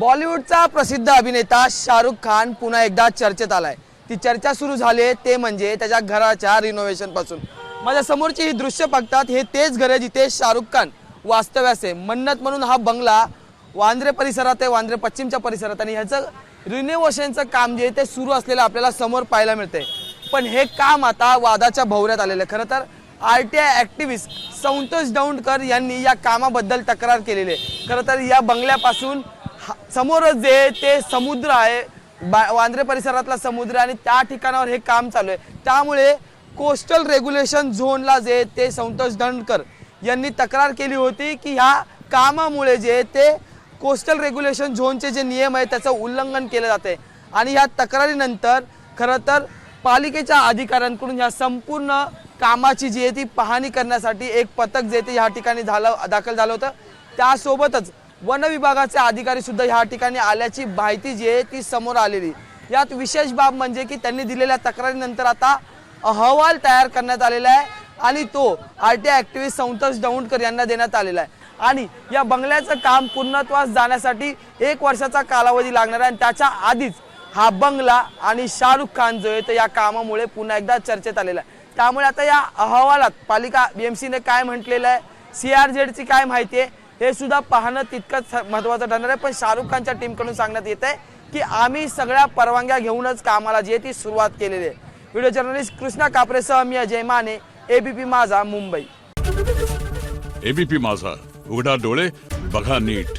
बॉलिवूडचा प्रसिद्ध अभिनेता शाहरुख खान पुन्हा एकदा चर्चेत आलाय। ती चर्चा सुरू झाली ते म्हणजे त्याच्या घराच्या रिनोव्हेशन पासून। माझ्या समोरची ही दृश्य बघतात हे तेच घर आहे जिथे शाहरुख खान वास्तव्यास आहे। मन्नत म्हणून हा बंगला वांद्रे परिसरात आहे, वांद्रे पश्चिमच्या परिसरात, आणि ह्याचं रिनोव्हेशनचं काम जे ते सुरू असलेलं आपल्याला समोर पाहायला मिळते। पण हे काम आता वादाच्या भोवऱ्यात आलेलं आहे। खरं तर आरटीआय ॲक्टिव्हिस्ट संतोष दौंडकर यांनी या कामाबद्दल तक्रार केलेली आहे। खरं तर या बंगल्यापासून समोरच जे ते समुद्र आहे, वांद्रे परिसरातला समुद्र, आणि त्या ठिकाणावर हे काम चालू आहे। त्यामुळे कोस्टल रेग्युलेशन झोनला जे ते संतोष दौंडकर यांनी तक्रार केली होती की ह्या कामामुळे जे ते कोस्टल रेग्युलेशन झोनचे जे नियम आहेत त्याचं उल्लंघन केलं जाते। आणि ह्या तक्रारीनंतर खरं तर पालिकेच्या अधिकाऱ्यांकडून ह्या संपूर्ण कामाची जी आहे ती पाहणी करण्यासाठी एक पथक जे ते ह्या ठिकाणी दाखल झालं होतं। त्यासोबतच वन विभागाचे अधिकारी सुद्धा ह्या ठिकाणी आल्याची माहिती जी आहे ती समोर आलेली। यात विशेष बाब म्हणजे की त्यांनी दिलेल्या तक्रारीनंतर आता अहवाल तयार करण्यात आलेला आहे आणि तो आरटीआय ॲक्टिव्हिस्ट संतोष दौंडकर यांना देण्यात आलेला आहे। आणि या बंगल्याचं काम पूर्णत्वास जाण्यासाठी 1 वर्षाचा कालावधी लागणार आहे, आणि त्याच्या आधीच हा बंगला आणि शाहरुख खान जो आहे तर या कामामुळे पुन्हा एकदा चर्चेत आलेला आहे। त्यामुळे आता या अहवालात पालिका बीएमसीने काय म्हटलेलं आहे, सीआरझेडची काय माहिती आहे, हे सुद्धा पाहणं तितकंच महत्त्वाचं ठरणार आहे। पण शाहरुख खानच्या टीमकडून सांगण्यात येत आहे की आम्ही सगळ्या परवानग्या घेऊनच कामाला जी आहे ती सुरुवात केलेली आहे। व्हिडिओ जर्नलिस्ट कृष्णा कापरेसह मी अजय माने, एबीपी माझा, मुंबई। एबीपी माझा, उघडा डोळे बघा नीट।